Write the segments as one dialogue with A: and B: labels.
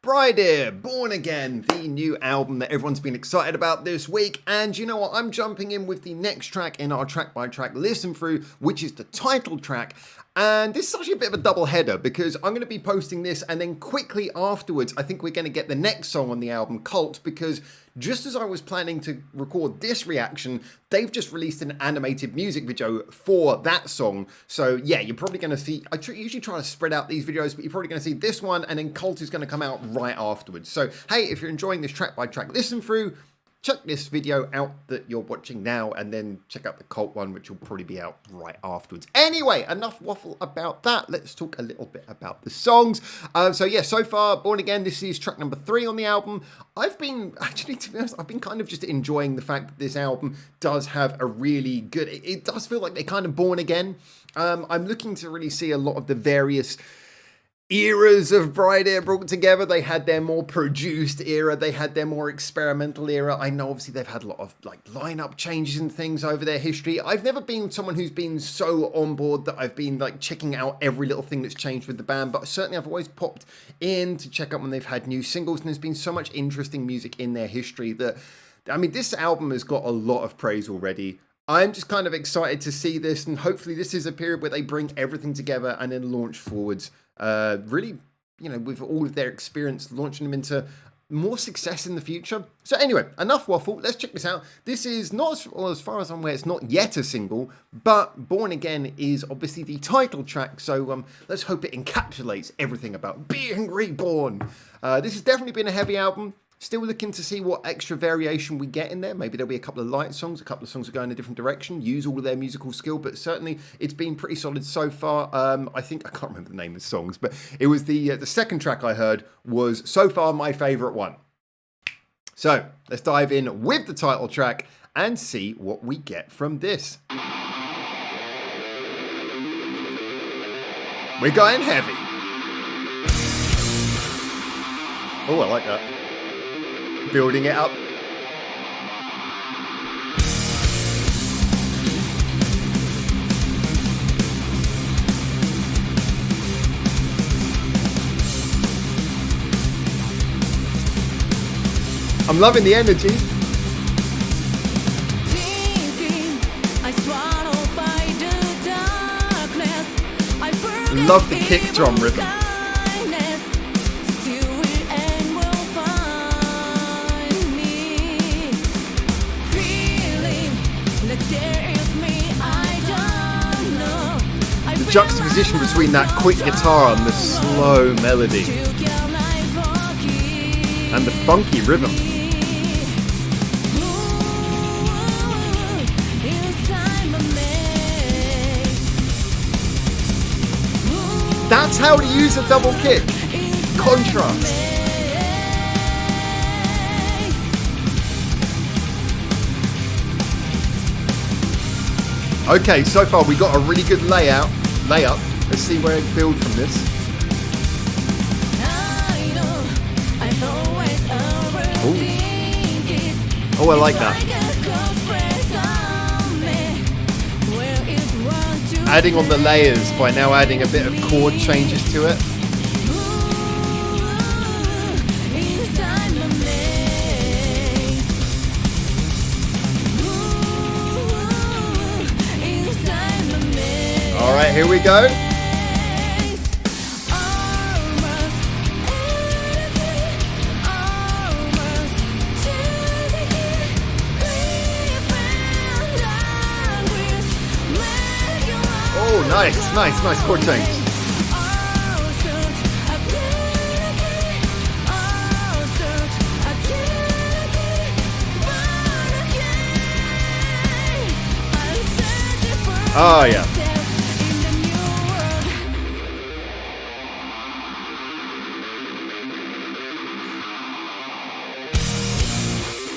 A: BRIDEAR Born Again, the new album that everyone's been excited about this week. And you know what? I'm jumping in with the next track in our track by track listen through, which is the title track. And this is actually a bit of a double header because I'm going to be posting this and then quickly afterwards, I think we're going to get the next song on the album, Cult, because just as I was planning to record this reaction, they've just released an animated music video for that song. So yeah, you're probably going to see, I usually try to spread out these videos, but you're probably going to see this one and then Cult is going to come out right afterwards. So hey, if you're enjoying this track by track listen through, check this video out that you're watching now and then check out the Cult one, which will probably be out right afterwards. Anyway, enough waffle about that. Let's talk a little bit about the songs. So yeah, so far, Born Again, this is track number 3 on the album. I've been, actually, to be honest, I've been kind of just enjoying the fact that this album does have a really good, it does feel like they're kind of born again. I'm looking to really see a lot of the various eras of BRIDEAR brought together. They had their more produced era, they had their more experimental era. I know obviously they've had a lot of like lineup changes and things over their history. I've never been someone who's been so on board that I've been like checking out every little thing that's changed with the band, but certainly I've always popped in to check out when they've had new singles, and there's been so much interesting music in their history that, I mean, this album has got a lot of praise already. I'm just kind of excited to see this, and hopefully this is a period where they bring everything together and then launch forwards. Really, you know, with all of their experience, launching them into more success in the future. So anyway, enough waffle. Let's check this out. This is not, as far as I'm aware, it's not yet a single, but Born Again is obviously the title track. So let's hope it encapsulates everything about being reborn. This has definitely been a heavy album. Still looking to see what extra variation we get in there. Maybe there'll be a couple of light songs, a couple of songs that go in a different direction, use all of their musical skill, but certainly it's been pretty solid so far. I think, I can't remember the name of the songs, but it was the second track I heard was so far my favorite one. So let's dive in with the title track and see what we get from this. We're going heavy. Oh, I like that. Building it up. I'm loving the energy. Love the kick drum rhythm. Juxtaposition between that quick guitar and the slow melody and the funky rhythm. That's how to use a double kick. Contrast. Okay, so far we got a really good layup. Let's see where it builds from this. Ooh. Oh, I like that. Adding on the layers by now adding a bit of chord changes to it. All right, here we go. Oh, nice chord change. Oh, yeah.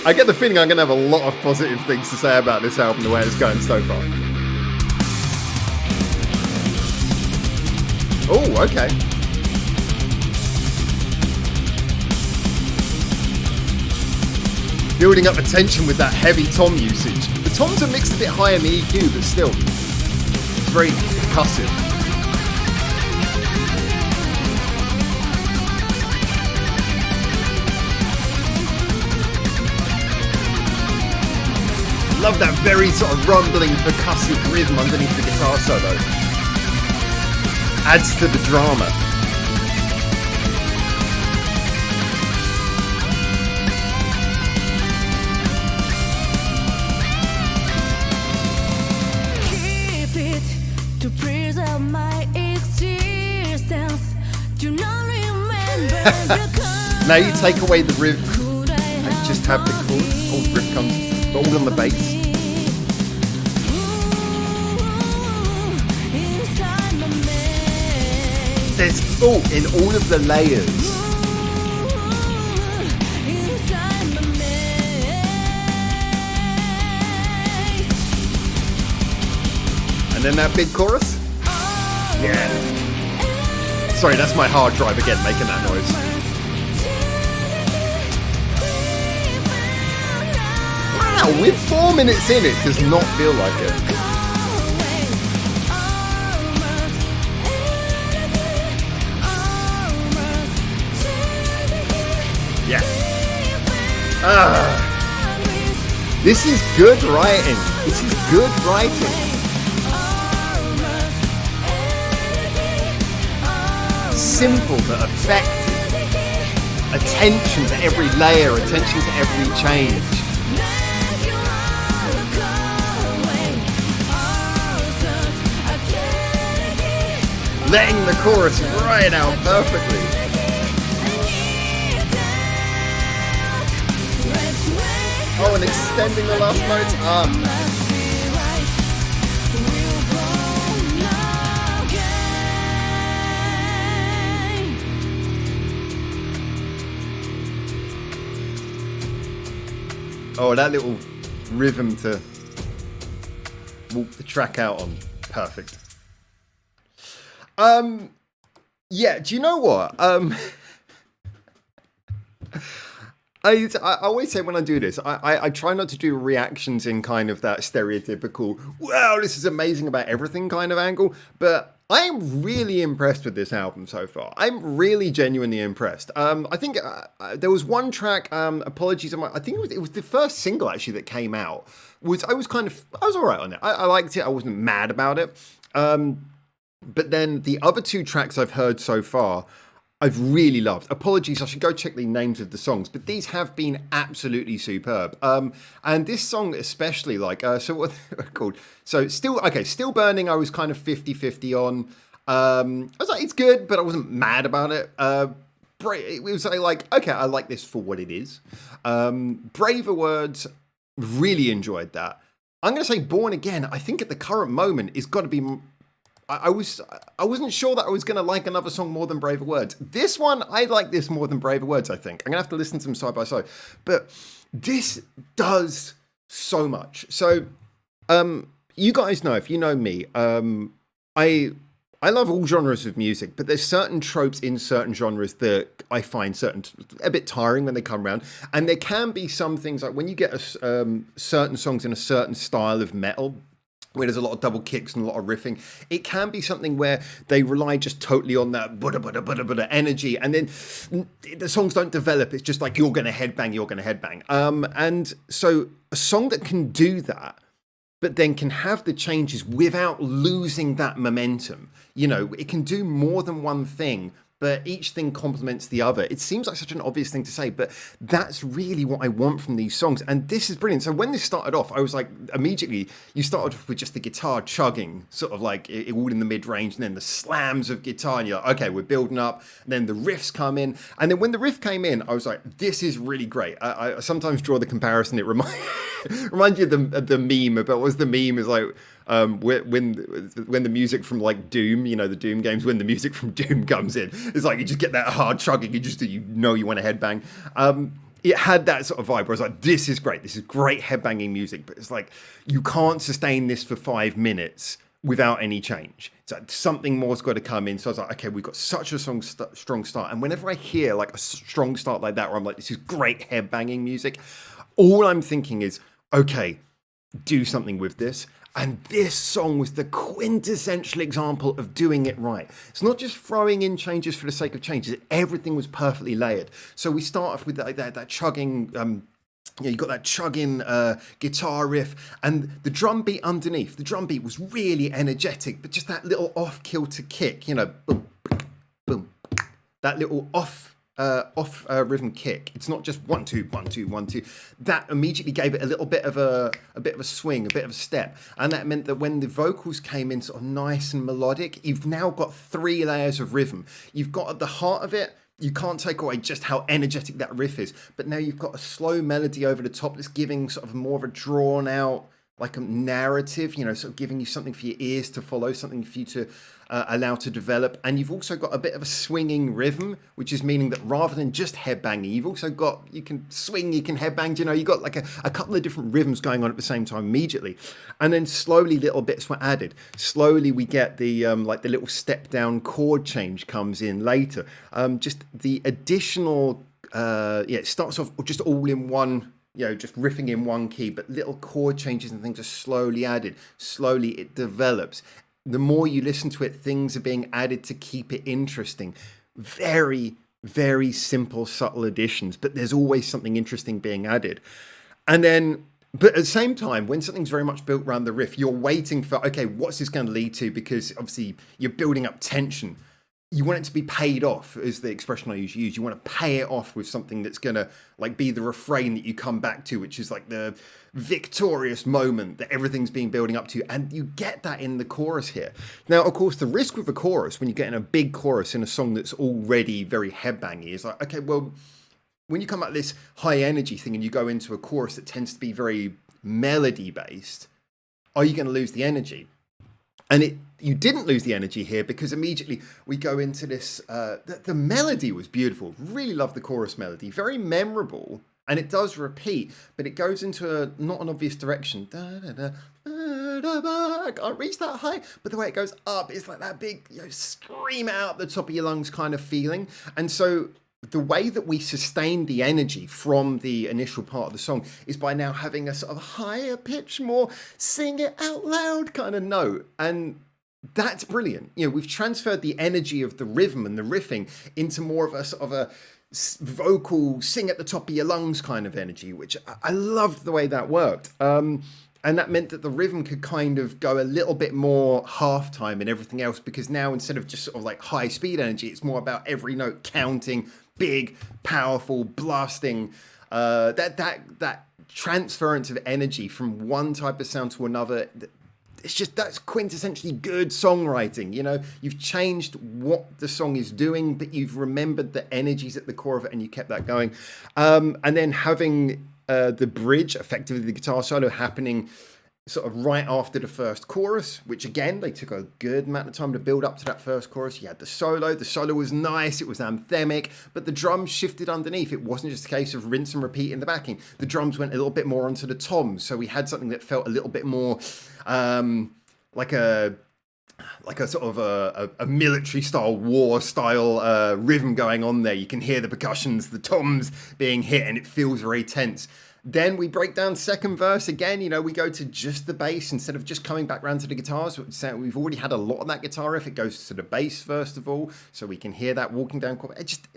A: I get the feeling I'm going to have a lot of positive things to say about this album, the way it's going so far. Oh, okay. Building up the tension with that heavy tom usage. The toms are mixed a bit higher in the EQ, but still, it's very percussive. love that very sort of rumbling percussive rhythm underneath the guitar solo. Adds to the drama.
B: Keep it to preserve my existence. Do not remember the
A: Now you take away the riff and just have the chorus. Oh, the riff comes, but all on the bass. There's thought in all of the layers. And then that big chorus? Yeah. Sorry, that's my hard drive again making that noise. Wow, with 4 minutes in, it does not feel like it. Yeah. This is good writing. This is good writing. Simple but effective. Attention to every layer, attention to every change. Letting the chorus ride out perfectly. Oh, and extending the last notes. Oh, that little rhythm to walk the track out on. Perfect. Yeah, do you know what? I always say when I do this, I try not to do reactions in kind of that stereotypical, wow, this is amazing about everything kind of angle, but I'm really impressed with this album so far. I'm really genuinely impressed. I think there was one track, apologies, I think it was the first single actually that came out. I was all right on it. I liked it. I wasn't mad about it. But then the other two tracks I've heard so far, I've really loved. Apologies, I should go check the names of the songs, but these have been absolutely superb. And this song especially, so what they're called? So Still Burning, I was kind of 50-50 on. I was like, it's good, but I wasn't mad about it. It was like, okay, I like this for what it is. Braver Words, really enjoyed that. I'm going to say Born Again, I think at the current moment, it's got to be... I wasn't sure that I was going to like another song more than Braver Words. This one, I like this more than Braver Words, I think. I'm going to have to listen to them side by side. But this does so much. So, you guys know, if you know me, I love all genres of music, but there's certain tropes in certain genres that I find a bit tiring when they come around. And there can be some things, like when you get certain songs in a certain style of metal, where there's a lot of double kicks and a lot of riffing, it can be something where they rely just totally on that bada energy, and then the songs don't develop. It's just like, you're going to headbang. And so a song that can do that, but then can have the changes without losing that momentum. You know, it can do more than one thing, but each thing complements the other. It seems like such an obvious thing to say, but that's really what I want from these songs. And this is brilliant. So when this started off, I was like, immediately, you started off with just the guitar chugging, sort of like all in the mid-range, and then the slams of guitar, and you're like, okay, we're building up. And then the riffs come in. And then when the riff came in, I was like, this is really great. I sometimes draw the comparison. It reminds you of the meme about, what's the meme is like, when the music from like Doom, you know, the Doom games, when the music from Doom comes in, it's like you just get that hard chugging, you want to headbang. It had that sort of vibe where I was like, this is great headbanging music, but it's like, you can't sustain this for 5 minutes without any change. So something more's got to come in. So I was like, okay, we've got such a strong start. And whenever I hear like a strong start like that, where I'm like, this is great headbanging music, all I'm thinking is, okay, do something with this. And this song was the quintessential example of doing it right. It's not just throwing in changes for the sake of changes. Everything was perfectly layered. So we start off with that chugging you got that chugging guitar riff and the drum beat underneath. The drum beat was really energetic, but just that little off-kilter kick, boom, boom, that little off rhythm kick. It's not just 1 2 1 2 1 2. That immediately gave it a little bit of a swing, a bit of a step, and that meant that when the vocals came in sort of nice and melodic, you've now got 3 layers of rhythm. You've got at the heart of it. You can't take away just how energetic that riff is, but now you've got a slow melody over the top that's giving sort of more of a drawn out, like a narrative, sort of giving you something for your ears to follow, something for you to allow to develop. And you've also got a bit of a swinging rhythm, which is meaning that rather than just headbanging, you've also got, you can swing, you can headbang, you've got like a couple of different rhythms going on at the same time immediately. And then slowly little bits were added. Slowly we get the like the little step down chord change comes in later. Just the additional, it starts off just all in one, just riffing in one key, but little chord changes and things are slowly added. Slowly it develops. The more you listen to it, things are being added to keep it interesting. Very, very simple, subtle additions, but there's always something interesting being added. And then, but at the same time, when something's very much built around the riff, you're waiting for, okay, what's this going to lead to? Because obviously you're building up tension. You want it to be paid off, is the expression I usually use. You want to pay it off with something that's going to like be the refrain that you come back to, which is like the victorious moment that everything's been building up to. And you get that in the chorus here. Now, of course, the risk with a chorus, when you get in a big chorus in a song that's already very headbangy, is like, okay, well, when you come at this high energy thing and you go into a chorus that tends to be very melody based, are you going to lose the energy? And you didn't lose the energy here, because immediately we go into this, the melody was beautiful. Really love the chorus melody. Very memorable. And it does repeat, but it goes into not an obvious direction. Da, da, da, da, da, da. I can't reach that high. But the way it goes up, it's like that big, scream out the top of your lungs kind of feeling. And so the way that we sustain the energy from the initial part of the song is by now having a sort of higher pitch, more sing it out loud kind of note. And that's brilliant. We've transferred the energy of the rhythm and the riffing into more of a sort of a vocal sing at the top of your lungs kind of energy, which I loved the way that worked. And that meant that the rhythm could kind of go a little bit more halftime and everything else, because now instead of just sort of like high speed energy, it's more about every note counting, big, powerful, blasting, that transference of energy from one type of sound to another. That's quintessentially good songwriting. You've changed what the song is doing, but you've remembered the energies at the core of it and you kept that going. And then having the bridge, effectively the guitar solo, happening sort of right after the first chorus, which again, they took a good amount of time to build up to that first chorus. You had the solo was nice, it was anthemic, but the drums shifted underneath. It wasn't just a case of rinse and repeat in the backing. The drums went a little bit more onto the toms, so we had something that felt a little bit more like a sort of a military style, war style rhythm going on there. You can hear the percussions, the toms being hit, and it feels very tense. Then we break down second verse again. We go to just the bass instead of just coming back round to the guitars. We've already had a lot of that guitar riff. It goes to the bass first of all, so we can hear that walking down chord. It just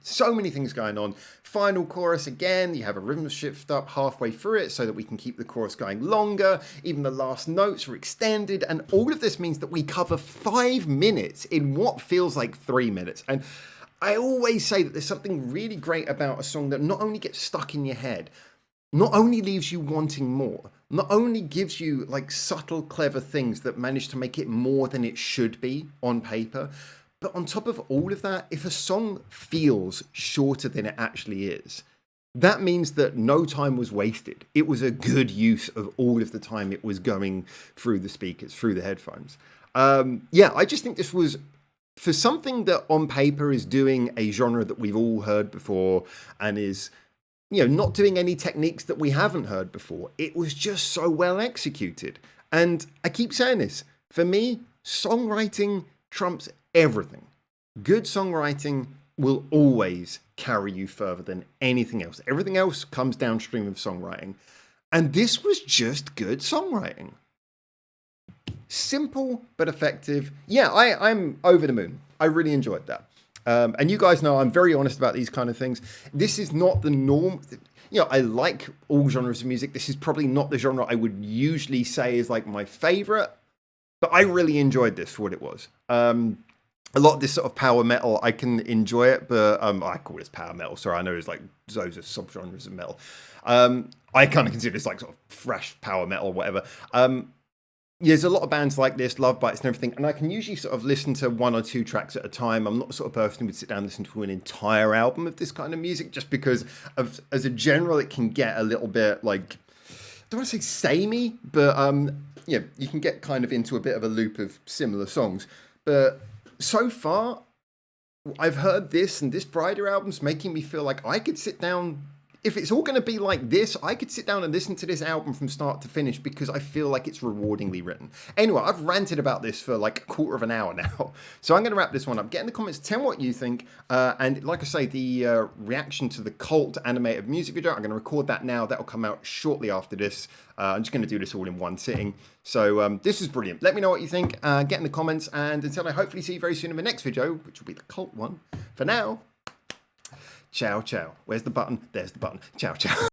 A: so many things going on. Final chorus again. You have a rhythm shift up halfway through it so that we can keep the chorus going longer. Even the last notes are extended, and all of this means that we cover 5 minutes in what feels like 3 minutes. And I always say that there's something really great about a song that not only gets stuck in your head, not only leaves you wanting more, not only gives you like subtle, clever things that manage to make it more than it should be on paper, but on top of all of that, if a song feels shorter than it actually is, that means that no time was wasted. It was a good use of all of the time it was going through the speakers, through the headphones. I just think this was, for something that on paper is doing a genre that we've all heard before and is not doing any techniques that we haven't heard before. It was just so well executed. And I keep saying this, for me, songwriting trumps everything. Good songwriting will always carry you further than anything else. Everything else comes downstream of songwriting. And this was just good songwriting. Simple, but effective. Yeah, I'm over the moon. I really enjoyed that. And you guys know I'm very honest about these kind of things. This is not the norm. You know, I like all genres of music. This is probably not the genre I would usually say is like my favorite, but I really enjoyed this for what it was. A lot of this sort of power metal, I can enjoy it, but I call this power metal. Sorry, I know there's like loads of subgenres of metal. I kind of consider this like sort of fresh power metal or whatever. There's a lot of bands like this, Love Bites and everything, and I can usually sort of listen to 1 or 2 tracks at a time. I'm not the sort of person who would sit down and listen to an entire album of this kind of music, just because as a general, it can get a little bit like, I don't want to say samey, but you can get kind of into a bit of a loop of similar songs. But so far, I've heard this, and this BRIDEAR album's making me feel like I could sit down. If it's all going to be like this, I could sit down and listen to this album from start to finish because I feel like it's rewardingly written. Anyway, I've ranted about this for like a quarter of an hour now. So I'm going to wrap this one up. Get in the comments, tell me what you think. And like I say, the reaction to the Cult animated music video, I'm going to record that now. That'll come out shortly after this. I'm just going to do this all in one sitting. So this is brilliant. Let me know what you think. Get in the comments. And until I hopefully see you very soon in the next video, which will be the Cult one. For now, ciao, ciao. Where's the button? There's the button. Ciao, ciao.